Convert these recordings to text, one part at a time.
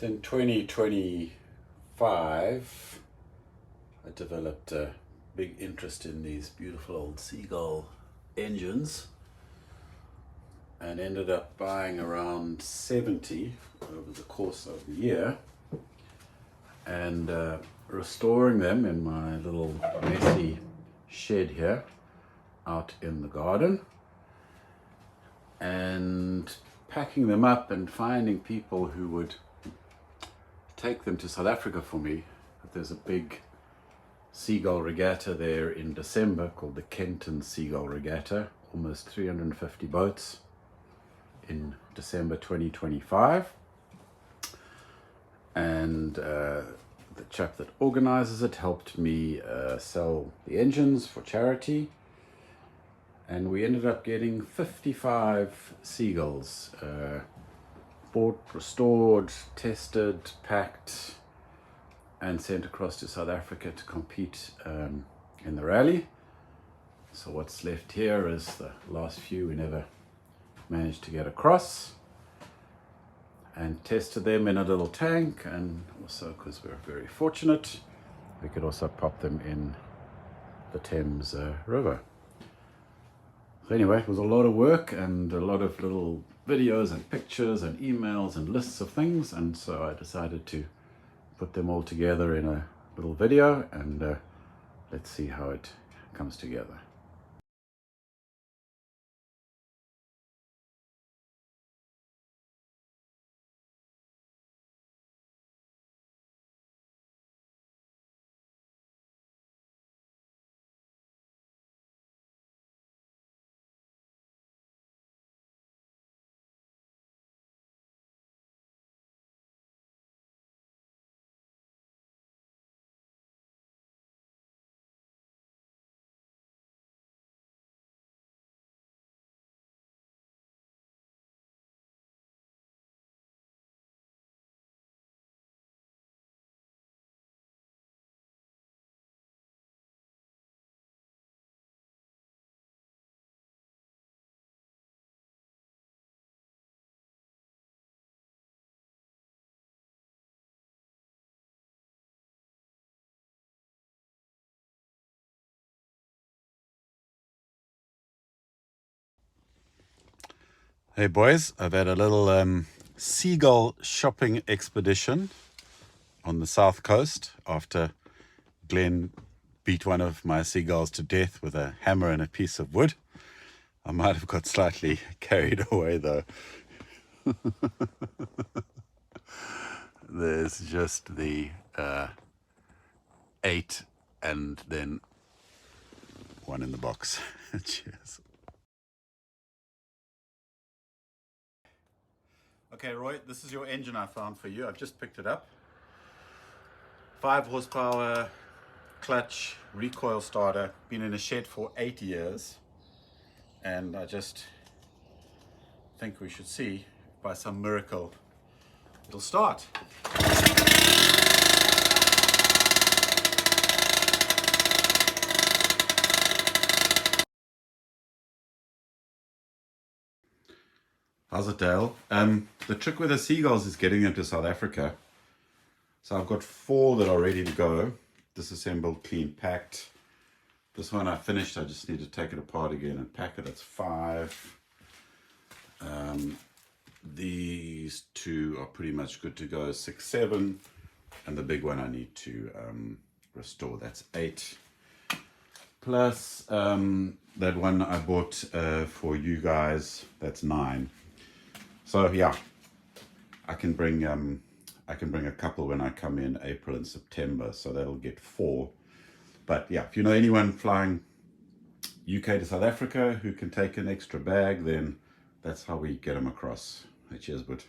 In 2025, I developed a big interest in these beautiful old Seagull engines and ended up buying around 70 over the course of the year and restoring them in my little messy shed here out in the garden, and packing them up and finding people who would take them to South Africa for me. There's a big Seagull Regatta there in December called the Kenton Seagull Regatta, almost 350 boats in December 2025. And the chap that organizes it helped me sell the engines for charity. And we ended up getting 55 Seagulls, bought, restored, tested, packed, and sent across to South Africa to compete in the rally. So what's left here is the last few we never managed to get across, and tested them in a little tank, and also, because we're very fortunate, we could also pop them in the Thames River. So anyway, it was a lot of work and a lot of little videos and pictures and emails and lists of things, and so I decided to put them all together in a little video, and let's see how it comes together. Hey boys, I've had a little seagull shopping expedition on the south coast after Glenn beat one of my seagulls to death with a hammer and a piece of wood. I might have got slightly carried away though. There's just the 8 and then one in the box. Cheers. Okay, Roy, this is your engine I found for you. I've just picked it up. 5 horsepower, clutch, recoil starter. Been in a shed for 8 years. And I just think we should see, by some miracle, it'll start. How's it, Dale? The trick with the Seagulls is getting them to South Africa. So I've got 4 that are ready to go. Disassembled, clean, packed. This one I finished, I just need to take it apart again and pack it. That's 5. These 2 are pretty much good to go, 6, 7. And the big one I need to restore, that's 8. Plus that one I bought for you guys, that's 9. So yeah, I can bring a couple when I come in April and September, so that'll get 4. But yeah, if you know anyone flying UK to South Africa who can take an extra bag, then that's how we get them across. Cheers, bud.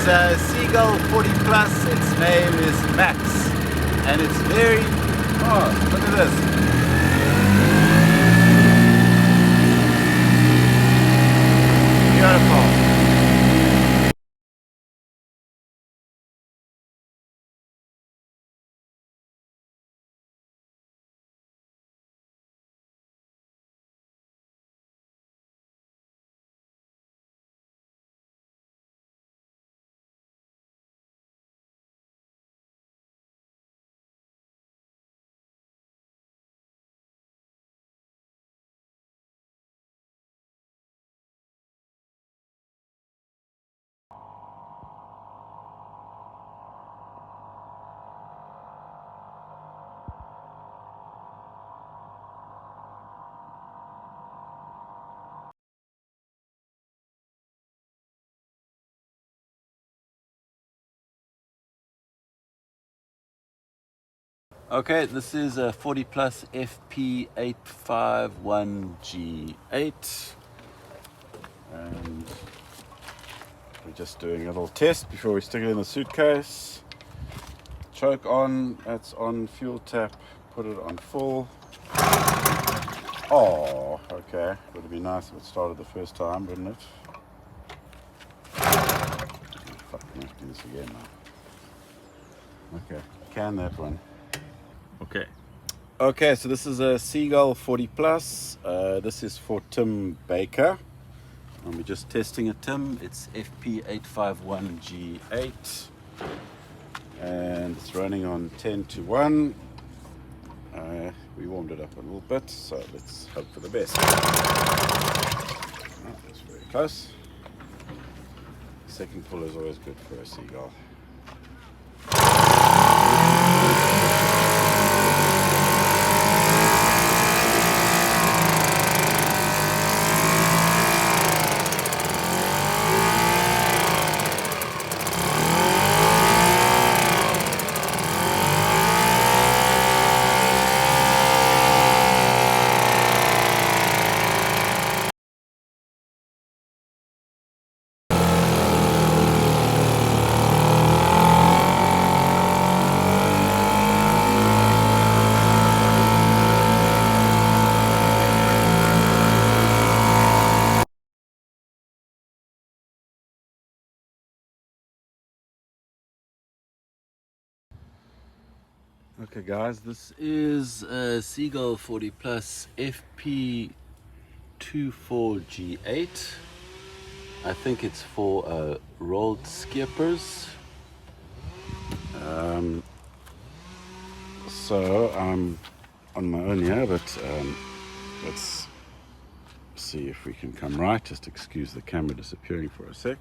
Seagull 40 Plus. Its name is Max, and it's very, oh, look at this. Beautiful. Okay, this is a 40 Plus FP851G8, and we're just doing a little test before we stick it in the suitcase. Choke on, that's on, fuel tap, put it on full. Oh, okay, would have been nice if it started the first time, wouldn't it? Fuck, I have to do this again now. Okay, can that one. Okay, so this is a Seagull 40 Plus. This is for Tim Baker. And we're just testing it, Tim. It's FP851G8. And it's running on 10 to 1. We warmed it up a little bit, so let's hope for the best. Oh, that's very close. Second pull is always good for a Seagull. Okay guys, this is a Seagull 40 Plus FP24G8. I think it's for rolled skippers. So I'm on my own here, but let's see if we can come right. Just excuse the camera disappearing for a sec.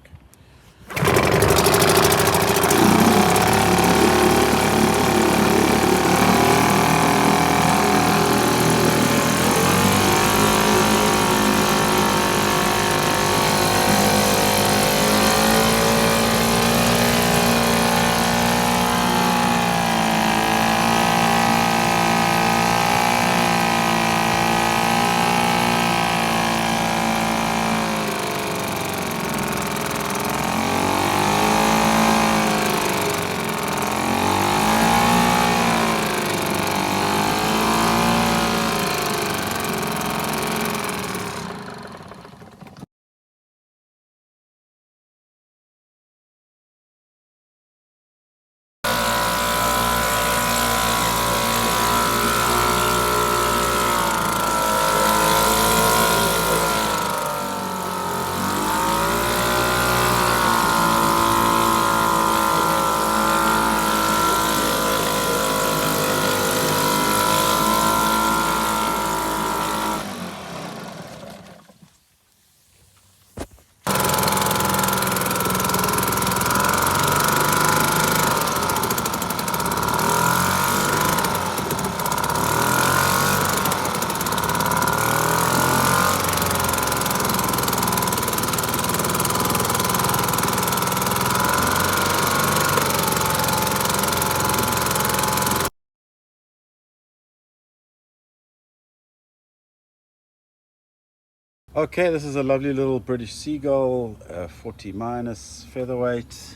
Okay, this is a lovely little British Seagull 40 minus featherweight.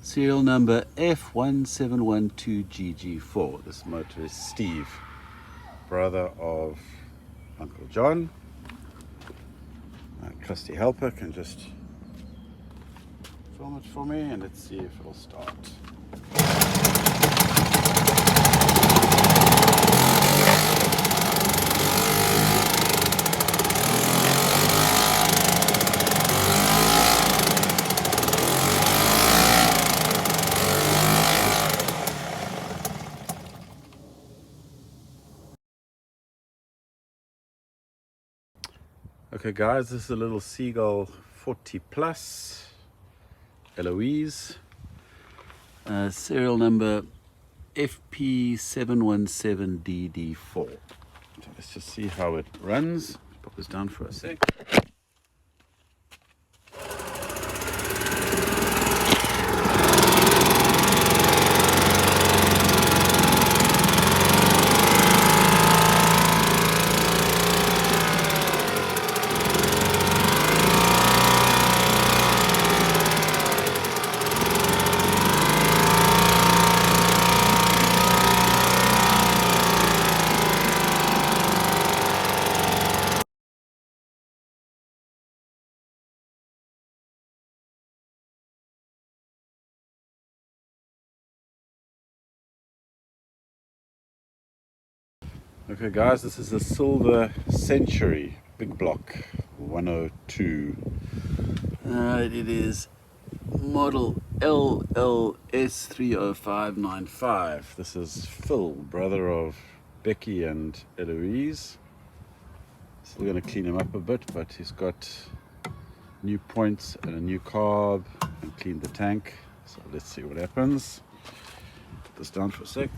Serial number F1712GG4. This motor is Steve, brother of Uncle John. My trusty helper can just film it for me, and let's see if it'll start. Okay guys, this is a little Seagull 40 Plus Eloise, serial number FP717DD4. So let's just see how it runs. Put this down for a sec. Okay guys, this is a Silver Century big block 102. It is model LLS30595. This is Phil, brother of Becky and Eloise. Still going to clean him up a bit, but he's got new points and a new carb and cleaned the tank. So let's see what happens. Put this down for a sec.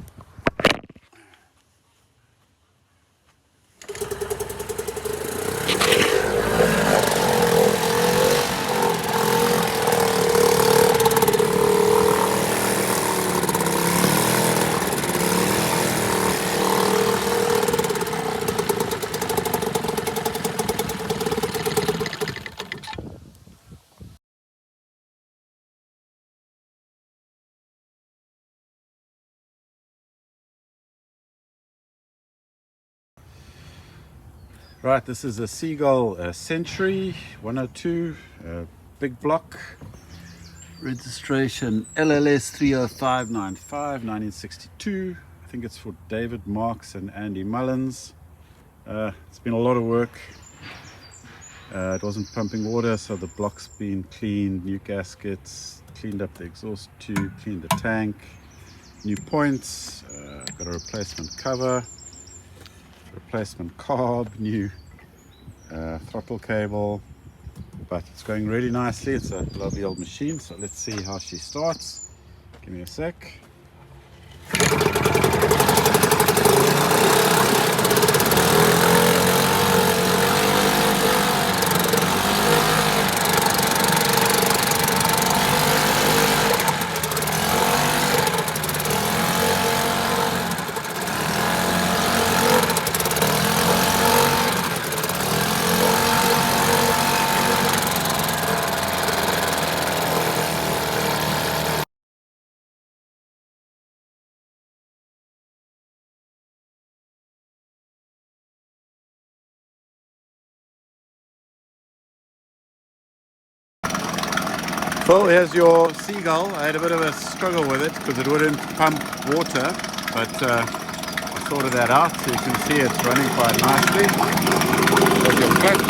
Right, this is a Seagull Century 102 big block. Registration LLS 30595, 1962. I think it's for David Marks and Andy Mullins. It's been a lot of work. It wasn't pumping water, so the block's been cleaned, new gaskets, cleaned up the exhaust tube, cleaned the tank, new points, got a replacement cover, replacement carb, new throttle cable, but it's going really nicely. It's a lovely old machine, so let's see how she starts. Give me a sec. Phil, here's your Seagull. I had a bit of a struggle with it because it wouldn't pump water, but I sorted that out, so you can see it's running quite nicely. There's your clutch.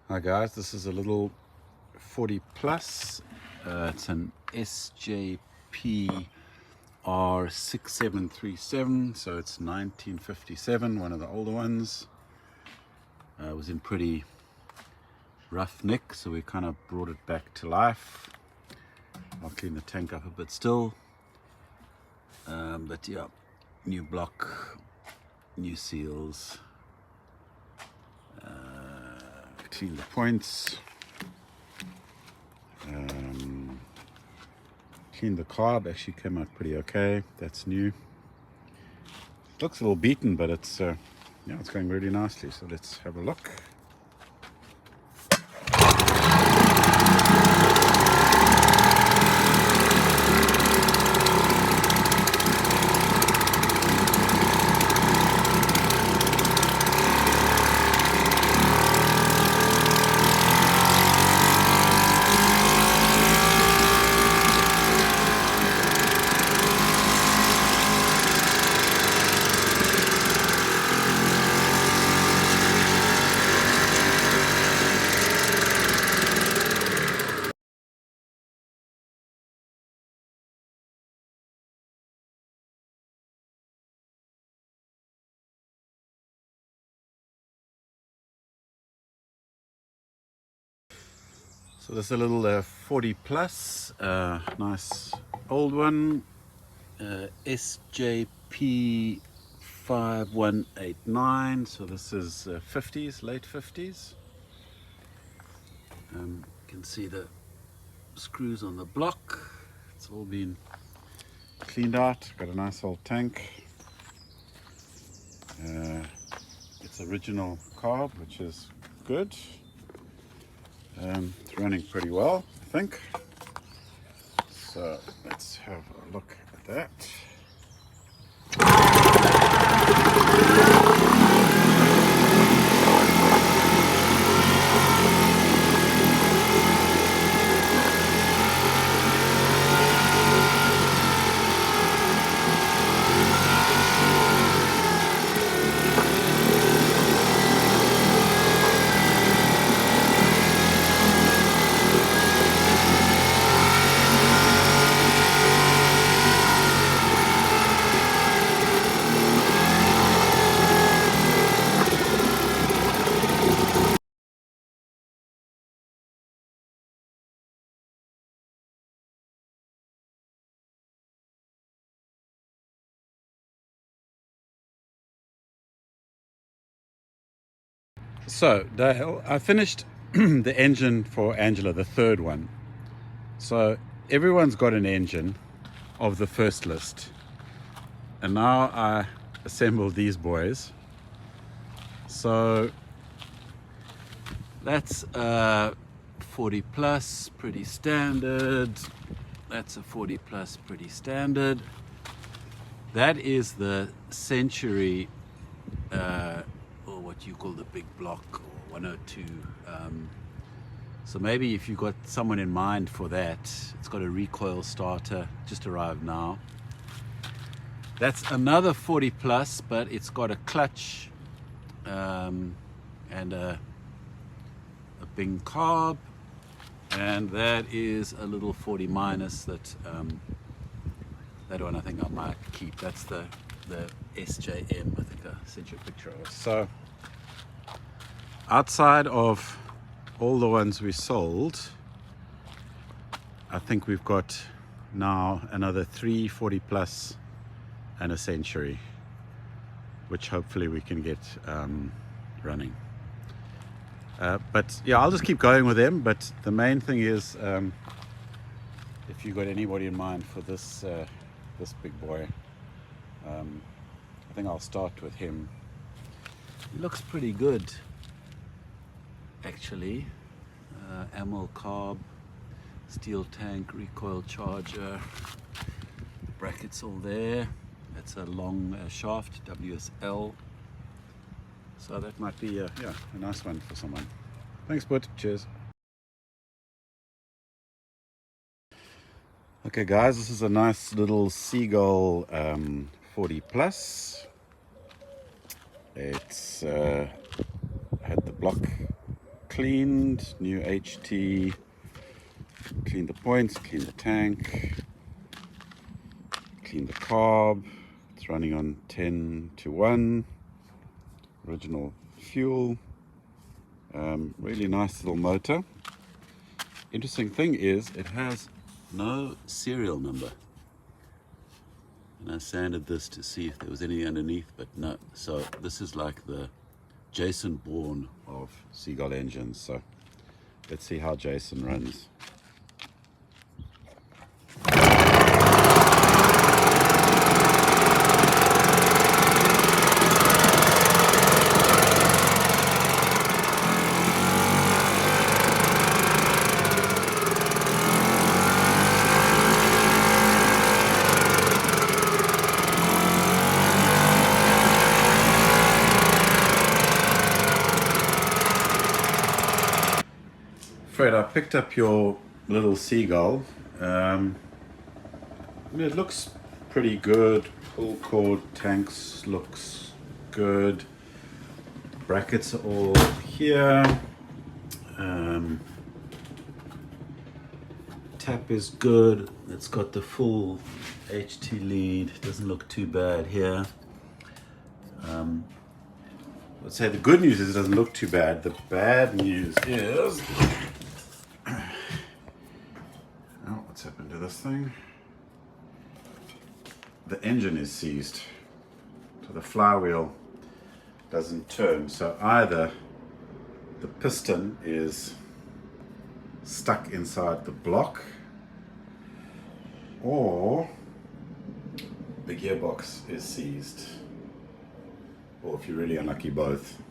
Hi guys, this is a little 40 plus. It's an SJP R6737, so it's 1957, one of the older ones. It was in pretty rough nick, so we kind of brought it back to life. I'll clean the tank up a bit still, but yeah, new block, new seals, clean the points, clean the carb. Actually came out pretty okay. That's new. It looks a little beaten, but it's yeah, it's going really nicely. So let's have a look. So there's a little 40 plus, nice old one, SJP 5189. So this is 50s, late 50s. You can see the screws on the block. It's all been cleaned out. Got a nice old tank. It's original carb, which is good. It's running pretty well, I think. So let's have a look at that. So Dale, I finished the engine for Angela, the third one. So everyone's got an engine of the first list, and now I assembled these boys. So that's 40 plus, pretty standard. That's a 40 plus, pretty standard. That is the Century, or what you call the big block, or 102. So maybe if you've got someone in mind for that, it's got a recoil starter, just arrived now. That's another 40 plus, but it's got a clutch and a Bing carb, and that is a little 40 minus. That one I think I might keep. That's the SJM, I think I sent you a picture of it. So outside of all the ones we sold, I think we've got now another 3 40 plus and a Century, which hopefully we can get running. But yeah, I'll just keep going with them. But the main thing is, if you've got anybody in mind for this this big boy, I think I'll start with him. He looks pretty good, actually. Amel carb, steel tank, recoil charger, brackets all there. That's a long shaft, WSL. So that might be a nice one for someone. Thanks, bud. Cheers. Okay, guys, this is a nice little Seagull 40 plus. It's had the block cleaned, new HT Clean the points, clean the tank, clean the carb. It's running on 10-1, original fuel. Really nice little motor. Interesting thing is it has no serial number. And I sanded this to see if there was anything underneath, but no. So this is like the Jason Bourne of Seagull engines. So let's see how Jason runs. Fred, I picked up your little Seagull. It looks pretty good. Pull cord tanks looks good. Brackets are all here. Tap is good. It's got the full HT lead. Doesn't look too bad here. Let's say the good news is it doesn't look too bad. The bad news is... Oh, what's happened to this thing? The engine is seized. So the flywheel doesn't turn. So either the piston is stuck inside the block, or the gearbox is seized. Or if you're really unlucky, both.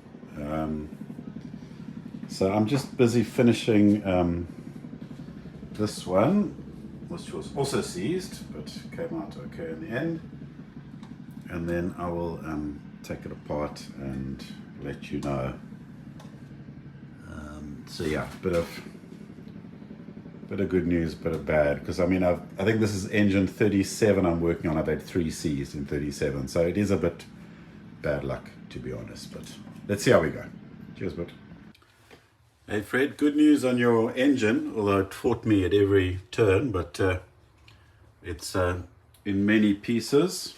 So I'm just busy finishing this one, which was also seized, but came out okay in the end. And then I will take it apart and let you know. So yeah, bit of good news, bit of bad, because I mean I think this is engine 37 I'm working on. I've had 3 C's in 37, so it is a bit bad luck, to be honest, but let's see how we go. Cheers, bud. Hey Fred, good news on your engine, although it fought me at every turn, but it's in many pieces,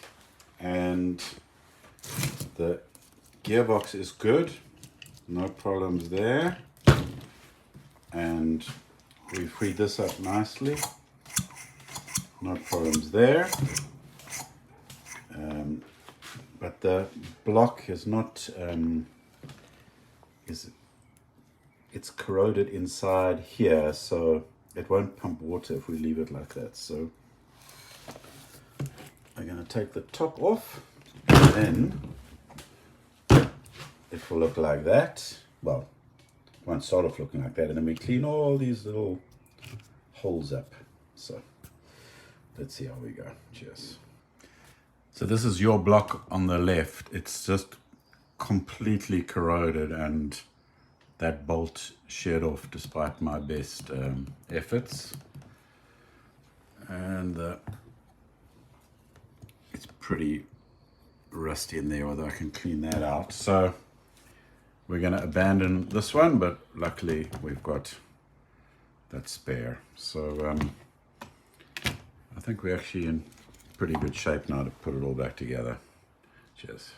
and the gearbox is good, no problems there, and we freed this up nicely, no problems there. But the block is not, it's corroded inside here, so it won't pump water if we leave it like that. So I'm going to take the top off, and then it will look like that. Well, it won't start off looking like that, and then we clean all these little holes up. So let's see how we go. Cheers. So this is your block on the left. It's just completely corroded, and that bolt sheared off despite my best efforts. And it's pretty rusty in there, although I can clean that out. So we're going to abandon this one, but luckily we've got that spare. So I think we're actually in pretty good shape now to put it all back together. Cheers.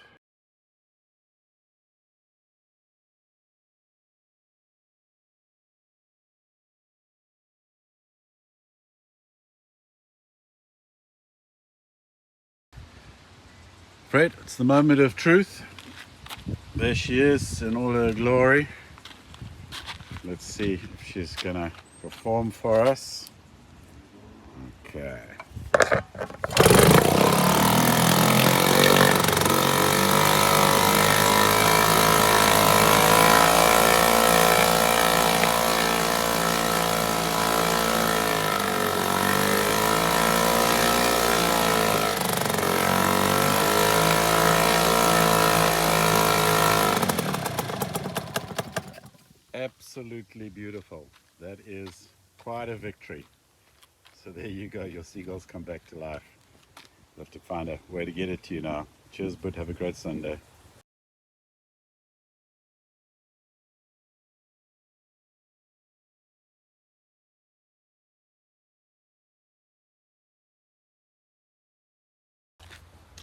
Fred, it's the moment of truth. There she is in all her glory. Let's see if she's gonna perform for us. Okay. Absolutely beautiful. That is quite a victory. So there you go, your seagulls come back to life. I'll have to find a way to get it to you now. Cheers, bud. Have a great Sunday.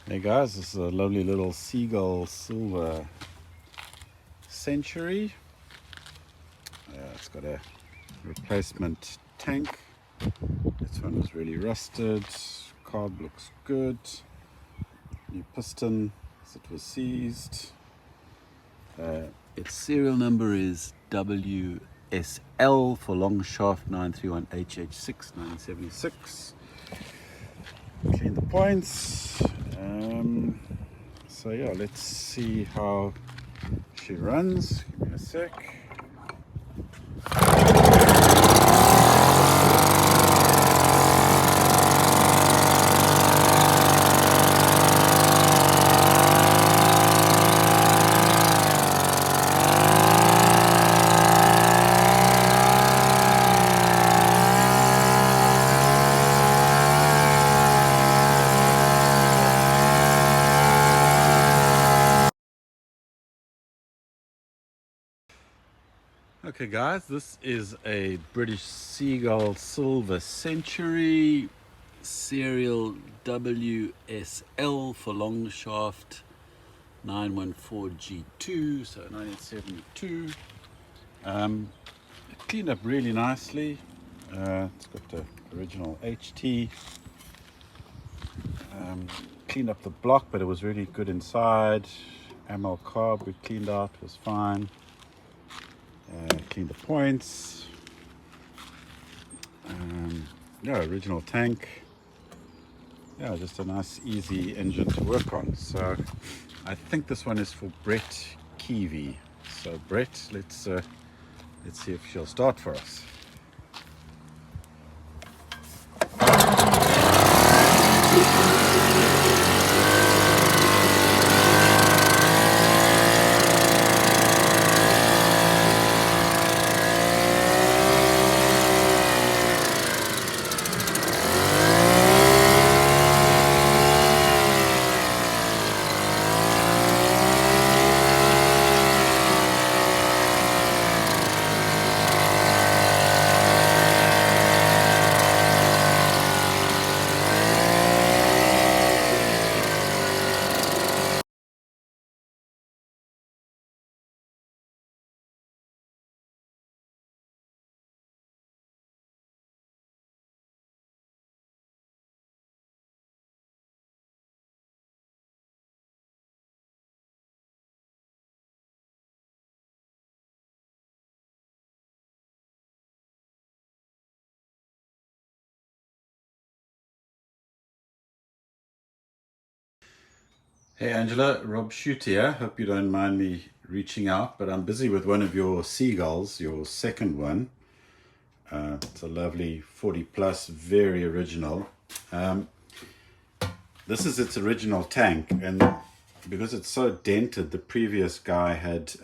Hey guys, this is a lovely little Seagull Silver Century. It's got a replacement tank. This one was really rusted. Carb looks good. New piston as it was seized. Its serial number is WSL for long shaft 931HH6 1976. Clean the points. So yeah, let's see how she runs. Give me a sec. Okay guys, this is a British Seagull Silver Century, serial WSL for long shaft 914G2, so 1972. It cleaned up really nicely. It's got the original HT. Cleaned up the block, but it was really good inside. ML carb we cleaned out, was fine. Clean the points. Yeah, original tank. Yeah, just a nice easy engine to work on. So I think this one is for Brett Keevy. So Brett, let's see if she'll start for us. Hey Angela, Rob Shoot here. Hope you don't mind me reaching out, but I'm busy with one of your seagulls, your second one. It's a lovely 40 plus, very original. This is its original tank, and because it's so dented, the previous guy had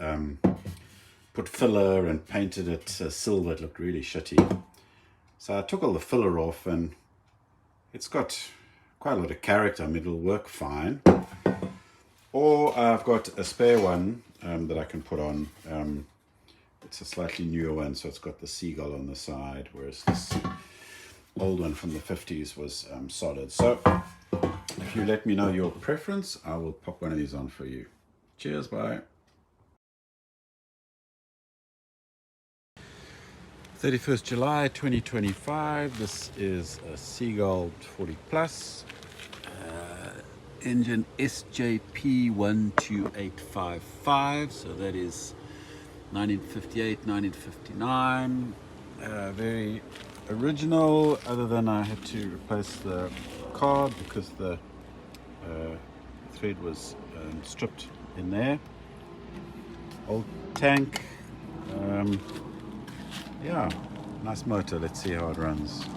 put filler and painted it silver. It looked really shitty. So I took all the filler off, and it's got quite a lot of character. I mean, it'll work fine. Or I've got a spare one that I can put on. It's a slightly newer one, so it's got the seagull on the side, whereas this old one from the 50s was solid. So if you let me know your preference, I will pop one of these on for you. Cheers, bye. 31st July 2025. This is a Seagull 40 Plus. Engine SJP12855, so that is 1958, 1959. Very original, other than I had to replace the card because the thread was stripped in there. Old tank. Yeah, nice motor. Let's see how it runs.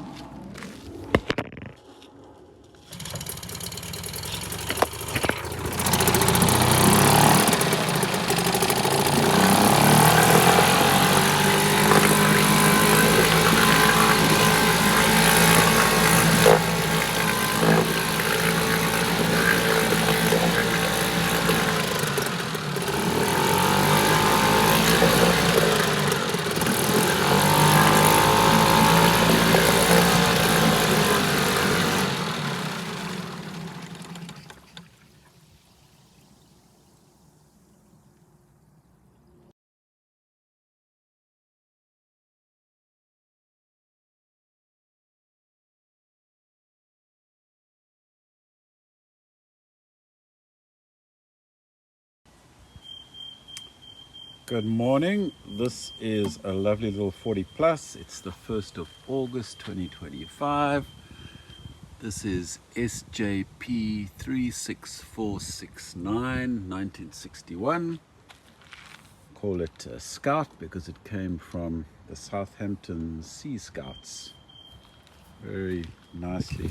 Good morning. This is a lovely little 40 plus. It's the 1st of August 2025. This is SJP 36469 1961. Call it a Scout because it came from the Southampton Sea Scouts. Very nicely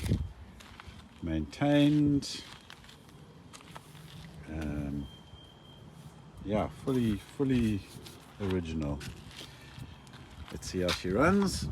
maintained. Yeah, fully original. Let's see how she runs.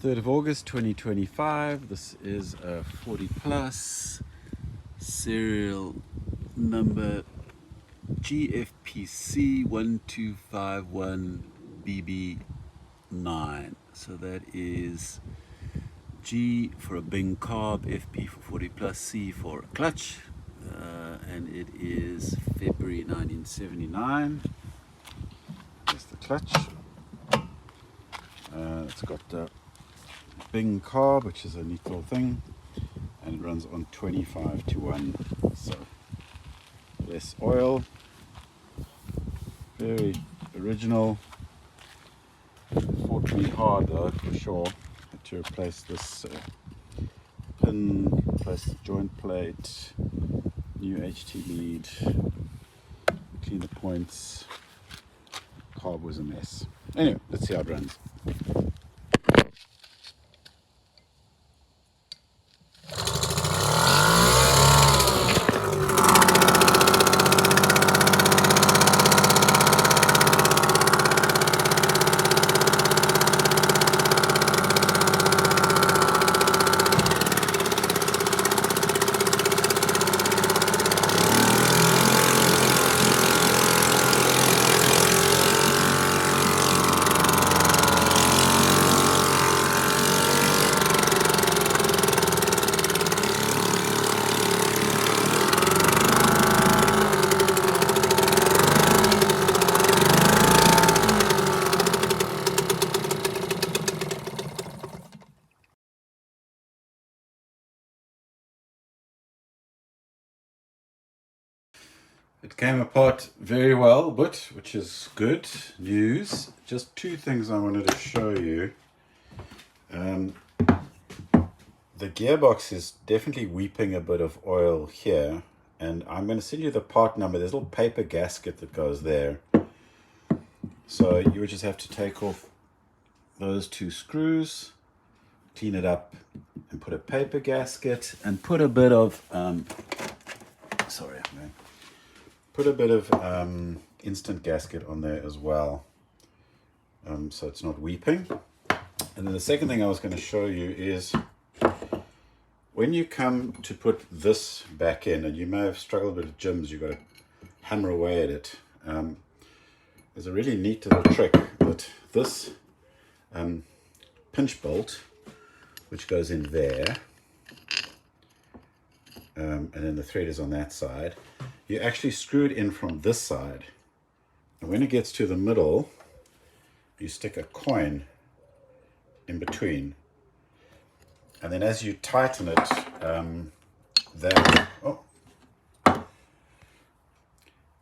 3rd of August 2025. This is a 40 plus, serial number GFPC 1251BB9. So that is G for a Bing carb, FP for 40 plus, C for a clutch, and it is February 1979. There's the clutch. It's got the Bing carb, which is a neat little thing, and it runs on 25:1, so less oil. Very original. Fought me hard though, for sure. Had to replace this pin, replace the joint plate, new HT lead, clean the points. Carb was a mess. Anyway, let's see how it runs. It came apart very well, but which is good news. Just two things I wanted to show you. The gearbox is definitely weeping a bit of oil here, and I'm going to send you the part number. There's a little paper gasket that goes there. So you would just have to take off those two screws, clean it up, and put a paper gasket, and put a bit of put a bit of instant gasket on there as well, so it's not weeping. And then the second thing I was going to show you is when you come to put this back in, and you may have struggled with gyms, you've got to hammer away at it. There's a really neat little trick that this pinch bolt, which goes in there, and then the thread is on that side. You actually screw it in from this side, and when it gets to the middle, you stick a coin in between, and then as you tighten it,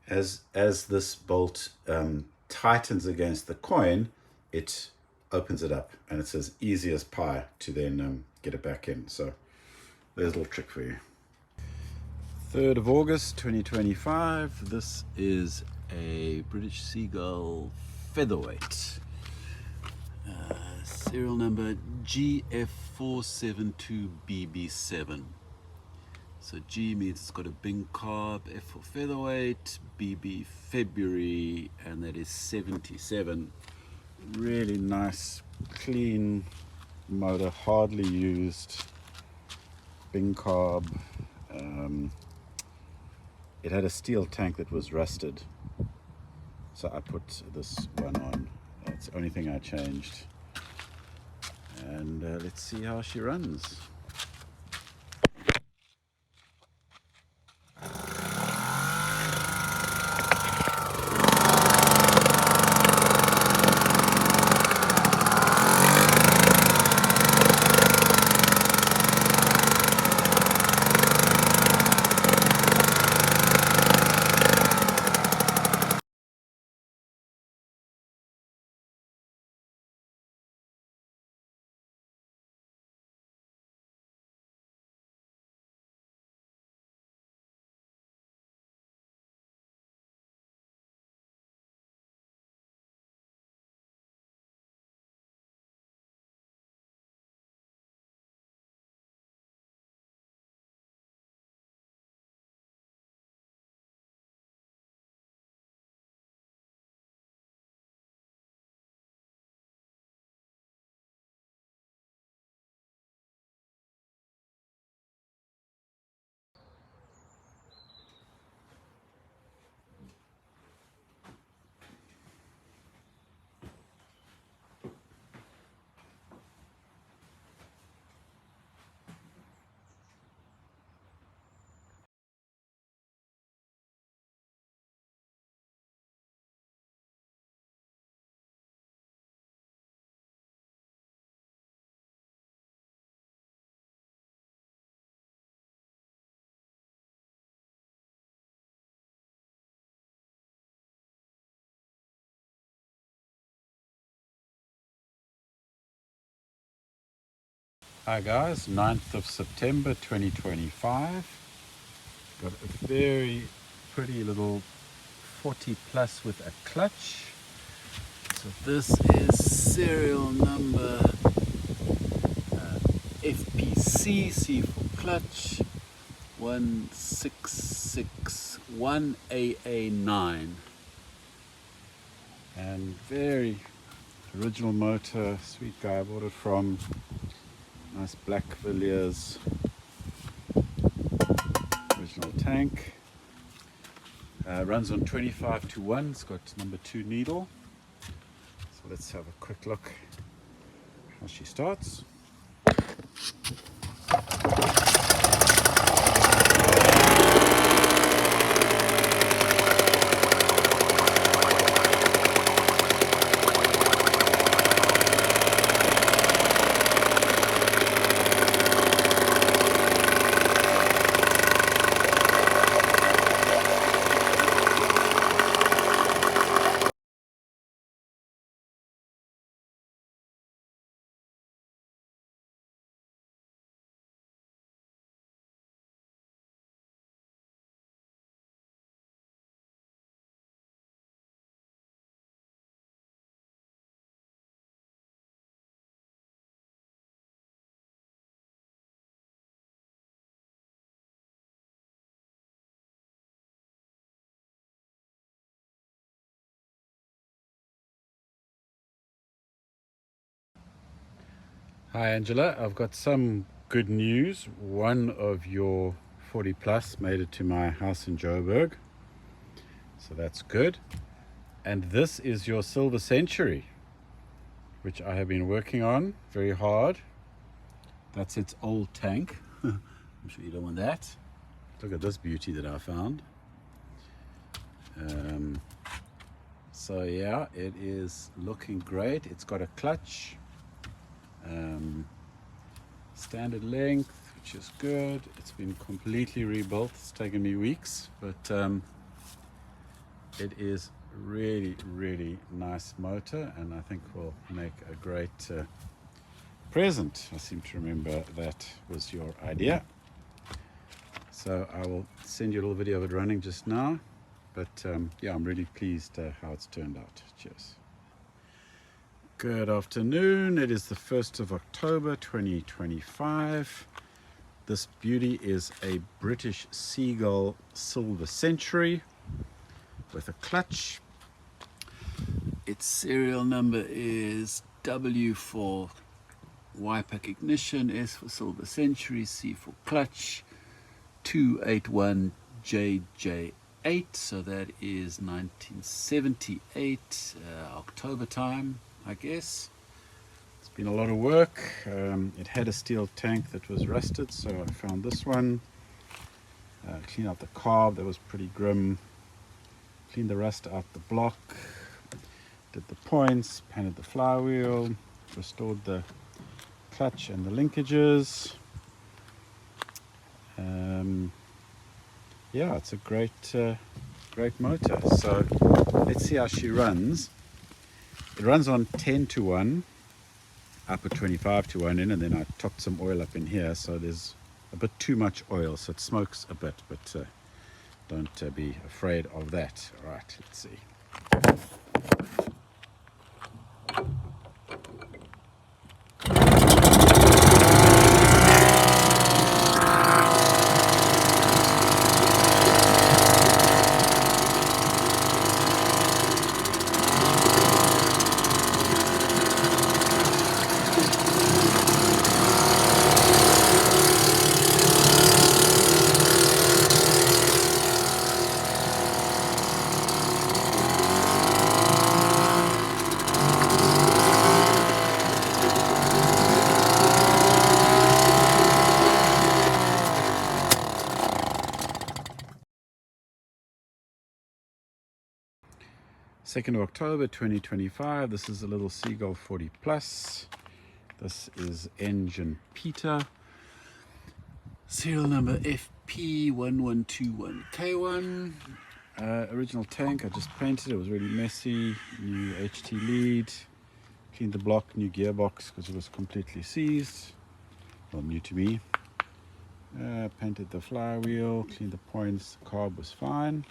as this bolt tightens against the coin, it opens it up, and it's as easy as pie to then get it back in. So there's a little trick for you. 3rd of August 2025. This is a British Seagull featherweight, serial number GF472BB7. So G means it's got a big carb, F for featherweight, BB February, and that is 77. Really nice, clean motor, hardly used, big carb. It had a steel tank that was rusted, so I put this one on. That's the only thing I changed. And let's see how she runs. Hi guys, 9th of September 2025. Got a very pretty little 40 plus with a clutch. So this is serial number FPC, C for clutch, 1661AA9. And very original motor, sweet guy I bought it from. Nice black Villiers, original tank. Runs on 25:1. It's got number 2 needle. So let's have a quick look how she starts. Hi Angela, I've got some good news. One of your 40 plus made it to my house in Joburg, so that's good. And this is your Silver Century, which I have been working on very hard. That's its old tank. I'm sure you don't want that. Look at this beauty that I found. So yeah, it is looking great. It's got a clutch. Standard length, which is good. It's been completely rebuilt. It's taken me weeks, but it is really nice motor, and I think will make a great present. I seem to remember that was your idea. So I will send you a little video of it running just now, but yeah, I'm really pleased how it's turned out. Cheers. Good afternoon. It is the 1st of October 2025. This beauty is a British Seagull Silver Century with a clutch. Its serial number is W for YPAC ignition, S for Silver Century, C for clutch, 281JJ8, so that is 1978, October time, I guess. It's been a lot of work. It had a steel tank that was rusted, so I found this one. Cleaned out the carb, that was pretty grim. Cleaned the rust out the block. Did the points, painted the flywheel, restored the clutch and the linkages. Yeah, it's a great motor. So let's see how she runs. It runs on 10:1. I put 25:1 in, and then I topped some oil up in here, so there's a bit too much oil, so it smokes a bit, but don't be afraid of that. All right, let's see. 2nd of October 2025. This is a little Seagull 40 Plus. This is engine Peter. Serial number FP1121K1. Original tank, I just painted. It was really messy. New HT lead. Cleaned the block, new gearbox because it was completely seized. Well, new to me. Painted the flywheel, cleaned the points. The carb was fine.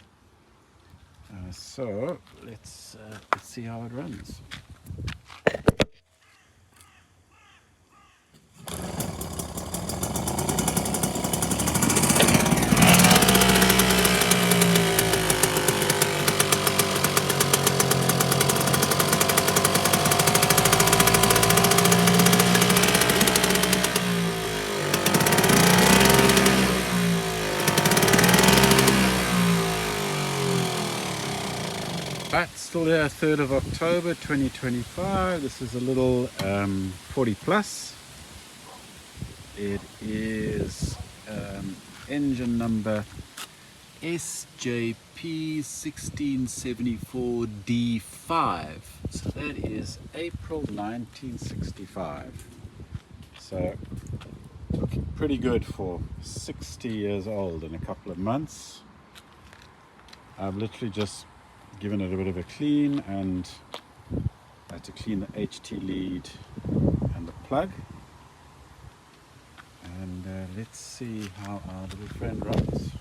So let's see how it runs. 3rd of October 2025. This is a little 40 Plus. It is engine number SJP1674D5. So that is April 1965. So looking pretty good for 60 years old in a couple of months. I've literally just given it a bit of a clean, and I had to clean the HT lead and the plug. And let's see how our little friend runs.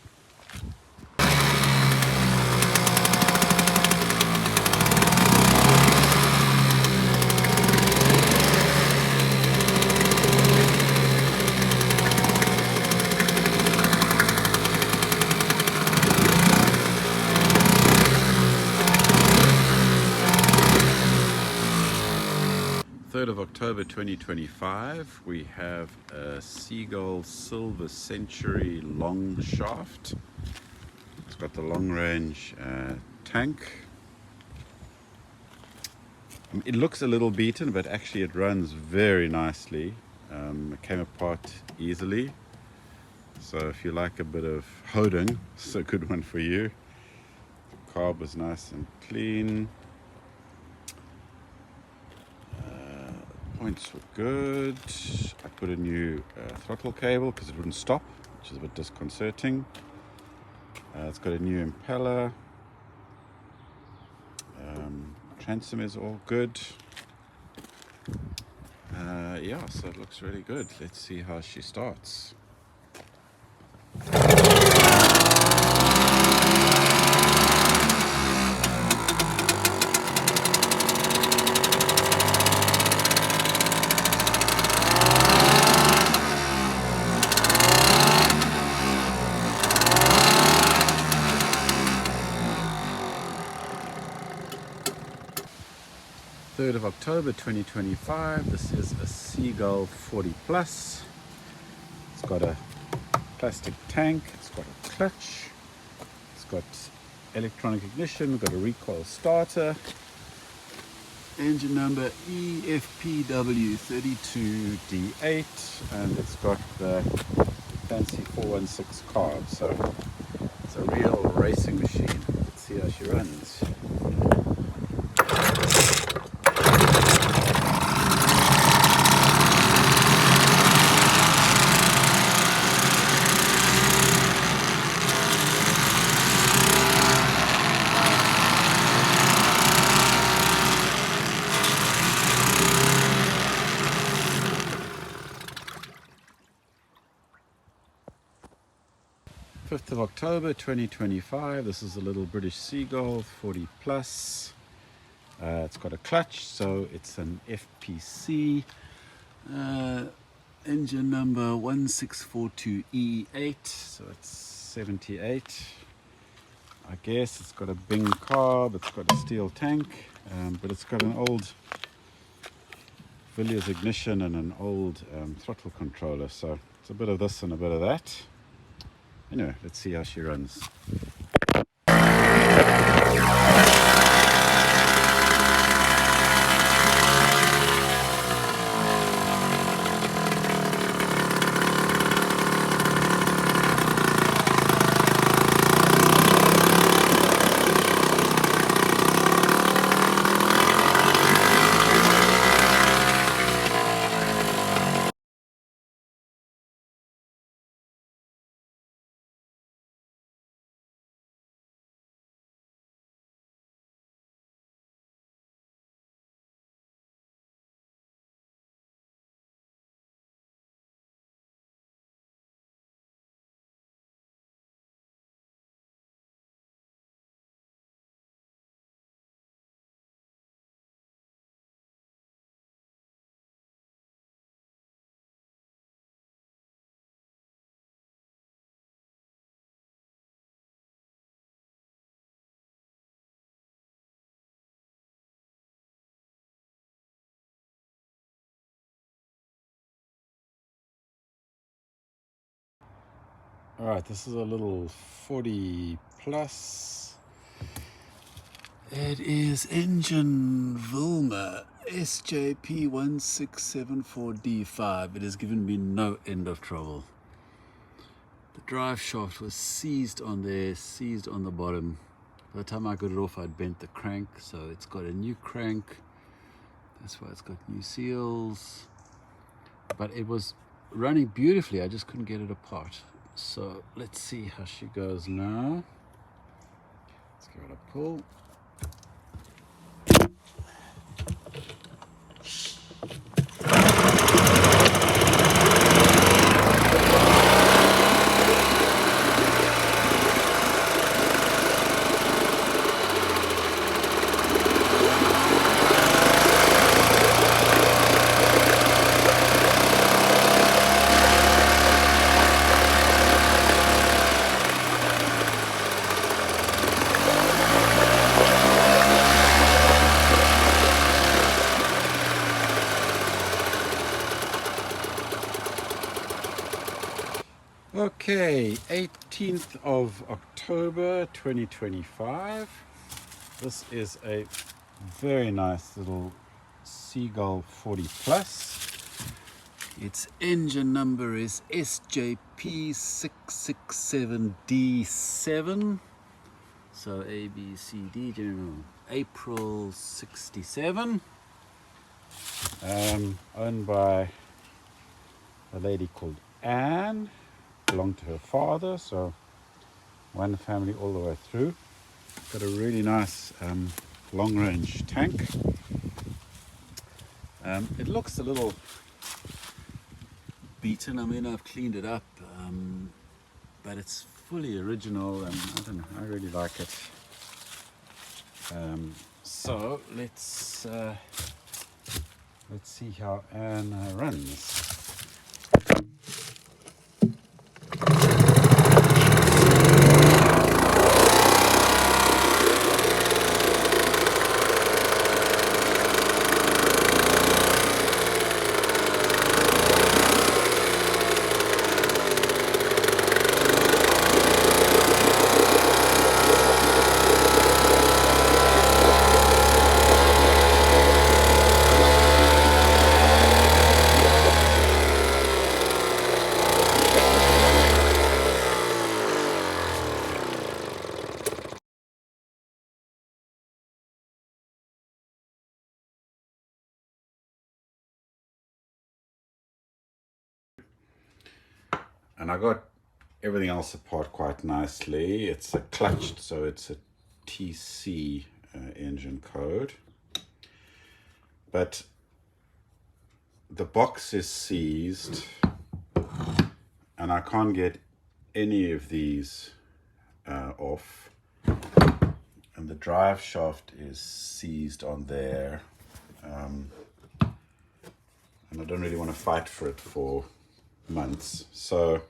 3rd of October 2025, we have a Seagull Silver Century long shaft. It's got the long range tank. It looks a little beaten, but actually it runs very nicely. It came apart easily. So if you like a bit of holding, it's a good one for you. The carb was nice and clean. Points were good. I put a new throttle cable because it wouldn't stop, which is a bit disconcerting. It's got a new impeller. Transom is all good. Yeah, so it looks really good. Let's see how she starts. 3rd of October 2025. This is a Seagull 40 Plus. It's got a plastic tank, it's got a clutch, it's got electronic ignition, got a recoil starter, engine number EFPW32D8, and it's got the fancy 416 carb, so it's a real racing machine. Let's see how she runs. 5th of October 2025. This is a little British Seagull 40 Plus. It's got a clutch, so it's an FPC. Engine number 1642E8, so it's 78. I guess it's got a Bing carb, it's got a steel tank, but it's got an old Villiers ignition and an old throttle controller, so it's a bit of this and a bit of that. Anyway, let's see how she runs. Alright, this is a little 40 Plus. It is engine Vilma SJP1674D5. It has given me no end of trouble. The drive shaft was seized on there, seized on the bottom. By the time I got it off, I'd bent the crank, so it's got a new crank. That's why it's got new seals. But it was running beautifully, I just couldn't get it apart. So let's see how she goes now. Let's give it a pull. Okay, 18th of October 2025. This is a very nice little Seagull 40 Plus. Its engine number is SJP667D7. So A, B, C, D, general, April 67. Owned by a lady called Anne. Belonged to her father, so one family all the way through. Got a really nice long-range tank. It looks a little beaten. I mean, I've cleaned it up, but it's fully original, and I don't know, I really like it. So let's see how Anne runs. And I got everything else apart quite nicely. It's a clutched, so it's a TC engine code. But the box is seized and I can't get any of these off. And the drive shaft is seized on there. And I don't really want to fight for it for months. So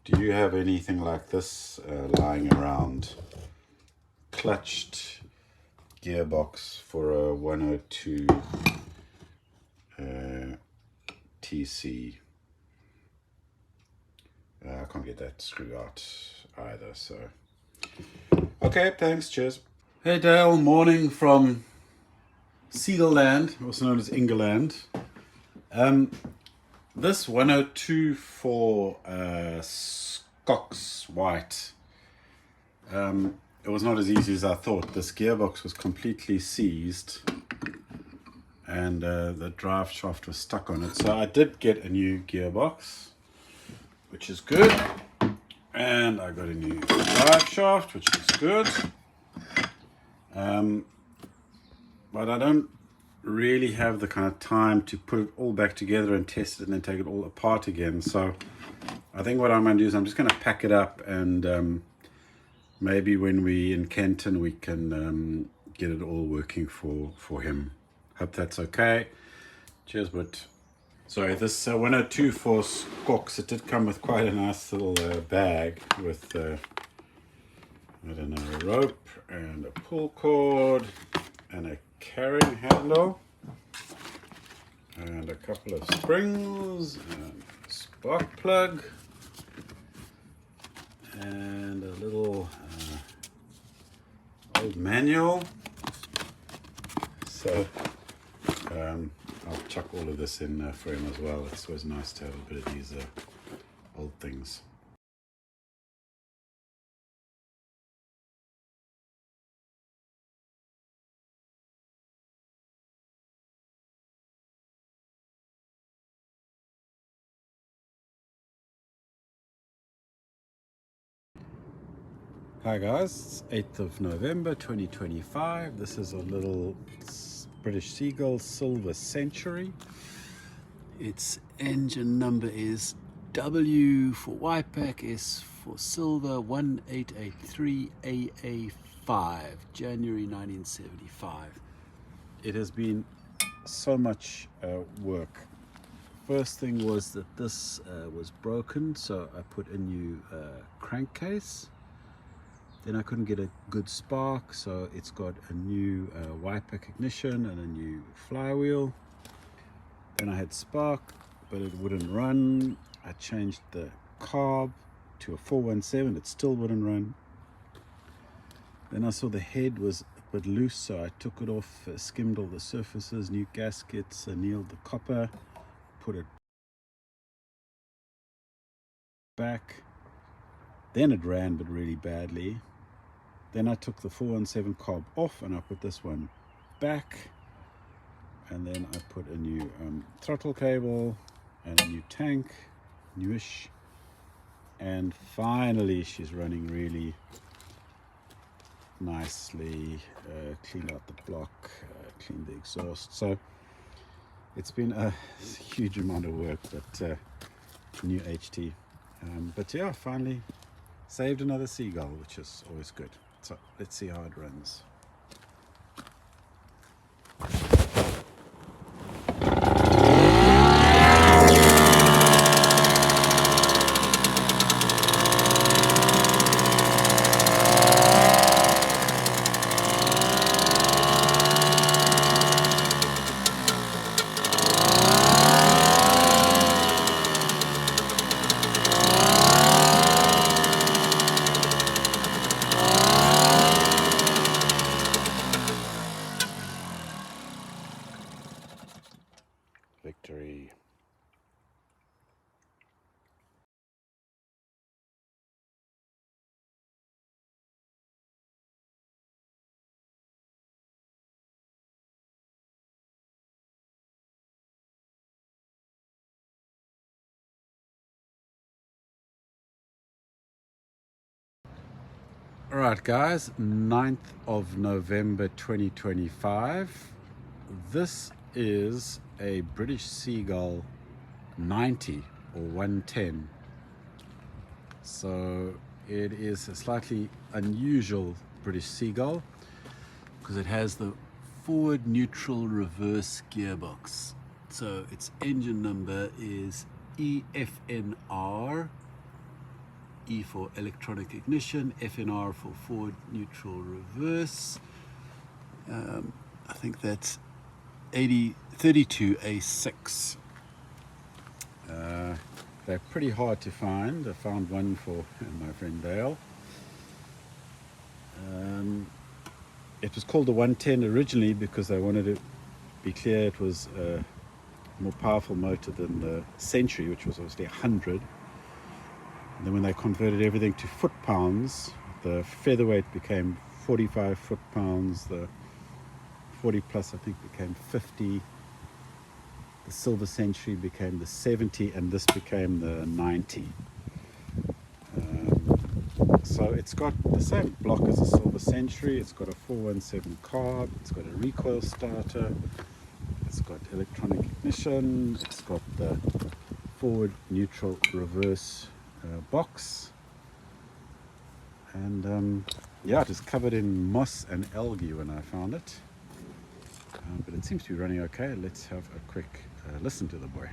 do you have anything like this lying around? Clutched gearbox for a 102 TC. I can't get that screw out either, so okay, thanks, cheers. Hey Dale, morning from Seagull Land, also known as England. This 102 for Scox White, it was not as easy as I thought. This gearbox was completely seized and the drive shaft was stuck on it. So I did get a new gearbox, which is good. And I got a new drive shaft, which is good. But I don't really have the kind of time to put it all back together and test it and then take it all apart again. So I think what I'm going to do is I'm just going to pack it up, and maybe when we in Kenton we can get it all working for him. Hope that's okay. Cheers, but sorry, this 102 for Scox, it did come with quite a nice little bag with I don't know, a rope and a pull cord and a carrying handle and a couple of springs and a spark plug and a little old manual. So I'll chuck all of this in for him as well. It's always nice to have a bit of these old things. Hi guys, it's 8th of November 2025. This is a little British Seagull Silver Century. Its engine number is W for YPAC, S for Silver, 1883AA5, January 1975. It has been so much work. First thing was that this was broken, so I put a new crankcase. Then I couldn't get a good spark, so it's got a new YPAC ignition and a new flywheel. Then I had spark, but it wouldn't run. I changed the carb to a 417, it still wouldn't run. Then I saw the head was a bit loose, so I took it off, skimmed all the surfaces, new gaskets, annealed the copper, put it back. Then it ran, but really badly. Then I took the 417 carb off and I put this one back. And then I put a new throttle cable and a new tank, newish. And finally she's running really nicely. Cleaned out the block, cleaned the exhaust. So it's been a huge amount of work, but new HT. But yeah, finally saved another Seagull, which is always good. So let's see how it runs. Alright guys, 9th of November 2025. This is a British Seagull 90 or 110. So it is a slightly unusual British Seagull because it has the forward neutral reverse gearbox. So its engine number is EFNR. E for electronic ignition, FNR for forward neutral reverse. I think that's 32A6. They're pretty hard to find. I found one for my friend Dale. It was called the 110 originally because they wanted to be clear it was a more powerful motor than the Century, which was obviously 100. And then when they converted everything to foot-pounds, the featherweight became 45 foot-pounds, the 40 plus I think became 50, the Silver Century became the 70, and this became the 90. So it's got the same block as a Silver Century. It's got a 417 carb, it's got a recoil starter, it's got electronic ignition, it's got the forward neutral reverse box, and yeah, it is covered in moss and algae when I found it, but it seems to be running okay. Let's have a quick listen to the boy.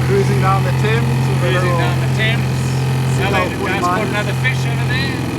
Cruising down the Thames. Cruising down the Thames. Now they transport another fish over there.